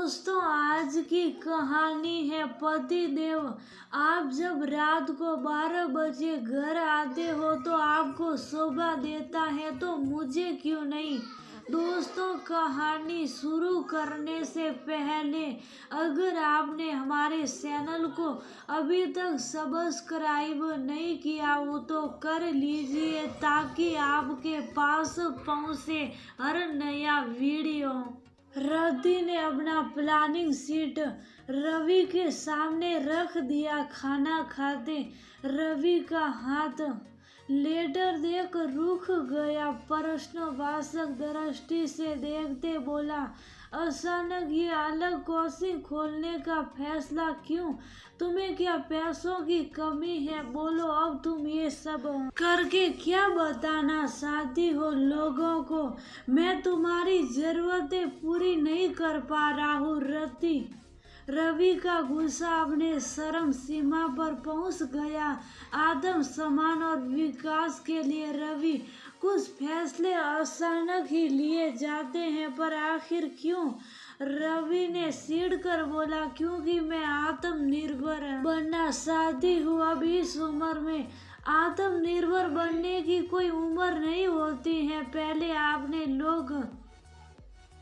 दोस्तों, आज की कहानी है पति देव। आप जब रात को 12 बजे घर आते हो तो आपको शोभा देता है, तो मुझे क्यों नहीं। दोस्तों, कहानी शुरू करने से पहले अगर आपने हमारे चैनल को अभी तक सब्सक्राइब नहीं किया हो तो कर लीजिए, ताकि आपके पास पहुंचे हर नया वीडियो। रवि ने अपना प्लानिंग शीट रवि के सामने रख दिया। खाना खाते रवि का हाथ लेटर देख रुक गया। प्रश्नवाचक दृष्टि से देखते बोला, अचानक ये अलग कोचिंग खोलने का फैसला क्यों? तुम्हें क्या पैसों की कमी है? बोलो, अब तुम ये सब करके क्या बताना चाहती हो लोगों को? मैं तुम्हारी जरूरतें पूरी नहीं कर पा रहा हूँ। रवि का गुस्सा अपने चरम सीमा पर पहुंच गया। आत्म सम्मान और विकास के लिए रवि कुछ फैसले अचानक ही लिए जाते हैं, पर आखिर क्यों? रवि ने चिढ़कर बोला, क्योंकि मैं आत्मनिर्भर बनना चाहती हूँ। अब इस उम्र में आत्मनिर्भर बनने की कोई उम्र नहीं होती है। पहले आपने लोग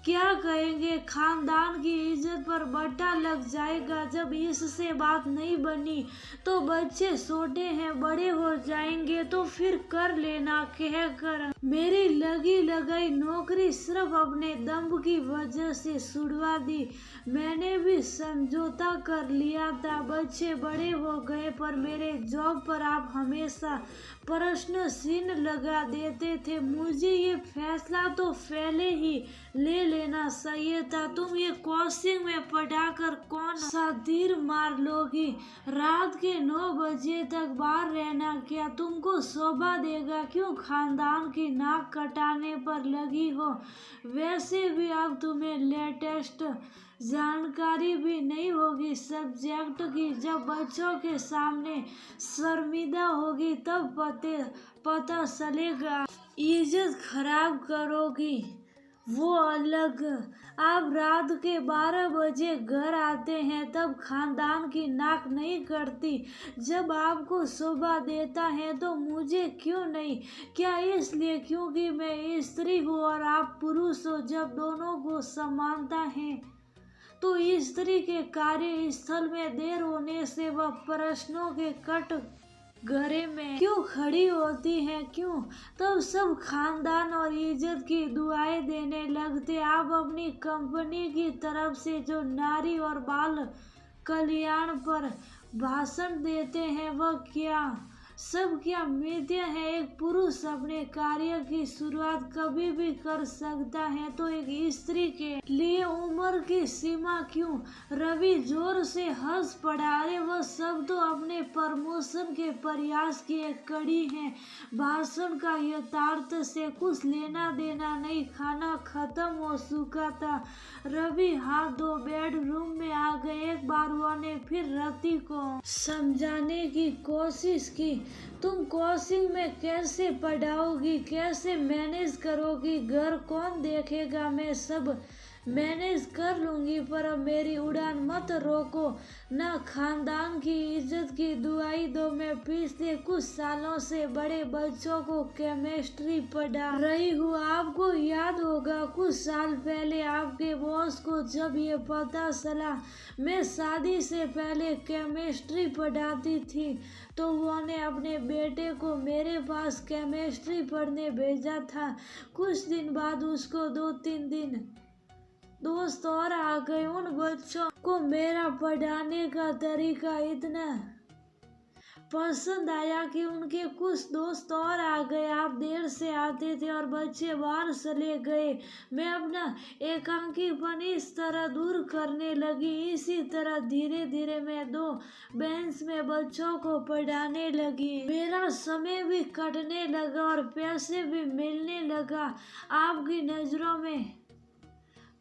क्या कहेंगे, खानदान की इज्जत पर बट्टा लग जाएगा। जब इससे बात नहीं बनी तो बच्चे छोटे हैं, बड़े हो जाएंगे तो फिर कर लेना कहकर मेरी लगी लगाई नौकरी सिर्फ अपने दम की वजह से छुड़वा दी। मैंने भी समझौता कर लिया था। बच्चे बड़े हो गए, पर मेरे जॉब पर आप हमेशा प्रश्न चिन्ह लगा देते थे। मुझे ये फैसला तो पहले ही ले लेना चाहिए था। तुम ये कोचिंग में पढ़ाकर कौन सा तीर मार लोगी? रात के 9 बजे तक बाहर रहना क्या तुमको शोभा देगा? क्यों खानदान की नाक कटाने पर लगी हो? वैसे भी अब तुम्हें लेटेस्ट जानकारी भी नहीं होगी सब्जेक्ट की। जब बच्चों के सामने शर्मिंदा होगी तब पता चलेगा। इज्जत खराब करोगी वो अलग। आप रात के 12 बजे घर आते हैं तब खानदान की नाक नहीं कटती। जब आपको शोभा देता है तो मुझे क्यों नहीं? क्या इसलिए क्योंकि मैं स्त्री हूँ और आप पुरुष हो? जब दोनों को समानता है तो स्त्री के कार्य स्थल में देर होने से वह प्रश्नों के कट घरे में क्यों खड़ी होती है? क्यों? तब सब खानदान और इज्जत की दुआएं देने लगते। आप अपनी कंपनी की तरफ से जो नारी और बाल कल्याण पर भाषण देते हैं वह क्या मिथ्या है? एक पुरुष अपने कार्य की शुरुआत कभी भी कर सकता है, तो एक स्त्री के लिए उम्र की सीमा क्यों? रवि जोर से हंस पड़ा। अरे वह सब तो अपने प्रमोशन के प्रयास की एक कड़ी है। भाषण का यथार्थ से कुछ लेना देना नहीं। खाना खत्म हो चुका था। रवि हाथ धो बेडरूम में आ गए। एक बार उन्होंने फिर रति को समझाने की कोशिश की, तुम कोचिंग में कैसे पढ़ाओगी, कैसे मैनेज करोगी, घर कौन देखेगा? मैं सब मैनेज कर लूंगी, पर अब मेरी उड़ान मत रोको। ना खानदान की इज्जत की दुआई दो। मैं पिछले कुछ सालों से बड़े बच्चों को केमिस्ट्री पढ़ा रही हूँ। आपको याद होगा कुछ साल पहले आपके बॉस को जब ये पता चला मैं शादी से पहले केमिस्ट्री पढ़ाती थी, तो उन्होंने अपने बेटे को मेरे पास केमिस्ट्री पढ़ने भेजा था। कुछ दिन बाद उसको 2-3 दिन दोस्त और आ गए। उन बच्चों को मेरा पढ़ाने का तरीका इतना पसंद आया कि उनके कुछ दोस्त और आ गए। आप देर से आते थे और बच्चे बाहर चले गए। मैं अपना एकांकीपन इस तरह दूर करने लगी। इसी तरह धीरे धीरे मैं 2 बेंच में बच्चों को पढ़ाने लगी। मेरा समय भी कटने लगा और पैसे भी मिलने लगा। आपकी नजरों में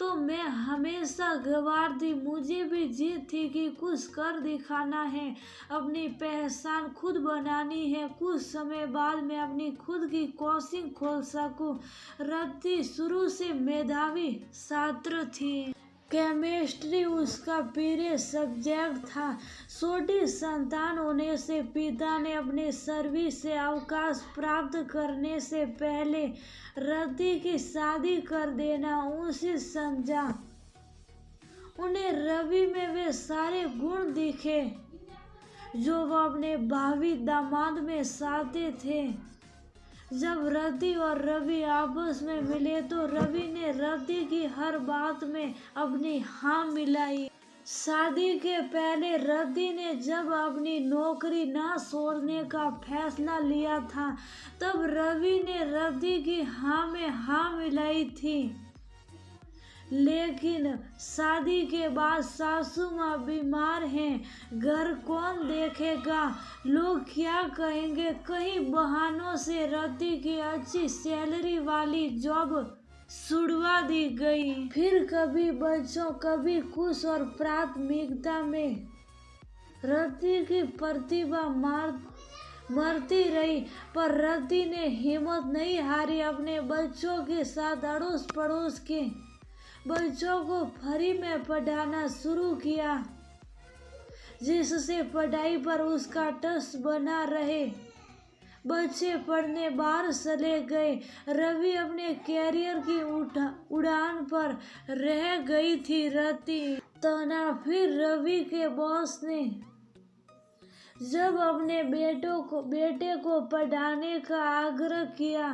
तो मैं हमेशा गंवार थी। मुझे भी जिद थी कि कुछ कर दिखाना है, अपनी पहचान खुद बनानी है। कुछ समय बाद मैं अपनी खुद की कोचिंग खोल सकूं। रति शुरू से मेधावी छात्र थी। केमिस्ट्री उसका प्रिय सब्जेक्ट था। छोटी संतान होने से पिता ने अपने सर्विस से अवकाश प्राप्त करने से पहले रति की शादी कर देना उचित समझा। उन्हें रवि में वे सारे गुण दिखे जो वह अपने भावी दामाद में चाहते थे। जब रति और रवि आपस में मिले तो रवि ने रति की हर बात में अपनी हाँ मिलाई। शादी के पहले रति ने जब अपनी नौकरी न छोड़ने का फैसला लिया था तब रवि ने रति की हाँ में हाँ मिलाई थी। लेकिन शादी के बाद सासू माँ बीमार हैं, घर कौन देखेगा, लोग क्या कहेंगे, कई बहानों से रति की अच्छी सैलरी वाली जॉब छुड़वा दी गई। फिर कभी बच्चों कभी कुछ और प्राथमिकता में रति की प्रतिभा मरती रही, पर रति ने हिम्मत नहीं हारी। अपने बच्चों के साथ अड़ोस पड़ोस के बच्चों को फ्री में पढ़ाना शुरू किया जिससे पढ़ाई पर उसका टच बना रहे। बच्चे पढ़ने बाहर चले गए। रवि अपने कैरियर की उड़ान पर रह गई थी रति। फिर रवि के बॉस ने जब अपने बेटे को पढ़ाने का आग्रह किया,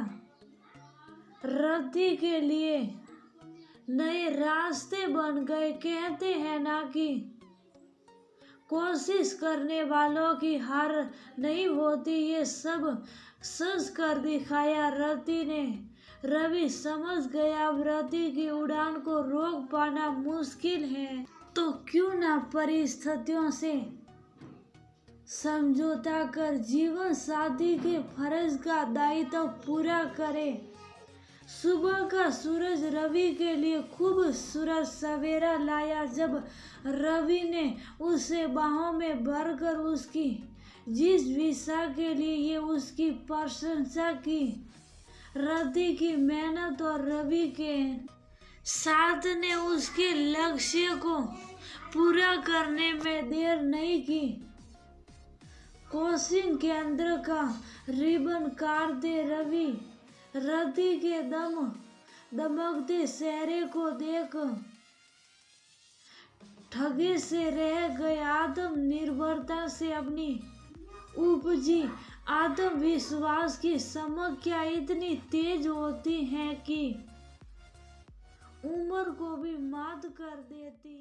रति के लिए नए रास्ते बन गए। कहते हैं ना कि कोशिश करने वालों की हार नहीं होती, ये सब सच कर दिखाया रति ने। रवि समझ गया अब रति की उड़ान को रोक पाना मुश्किल है, तो क्यों ना परिस्थितियों से समझौता कर जीवन साथी के फर्ज का दायित्व पूरा करे। सुबह का सूरज रवि के लिए खूबसूरत सवेरा लाया। जब रवि ने उसे बाहों में भरकर उसकी जिस विशा के लिए ये उसकी प्रशंसा की, रति की मेहनत और रवि के साथ ने उसके लक्ष्य को पूरा करने में देर नहीं की। कोचिंग केंद्र का रिबन काटते रवि रति के दमकते चेहरे को देख ठगे से रह गए। आत्मनिर्भरता से अपनी उपजी आत्मविश्वास की समस्या इतनी तेज होती है कि उम्र को भी मात कर देती।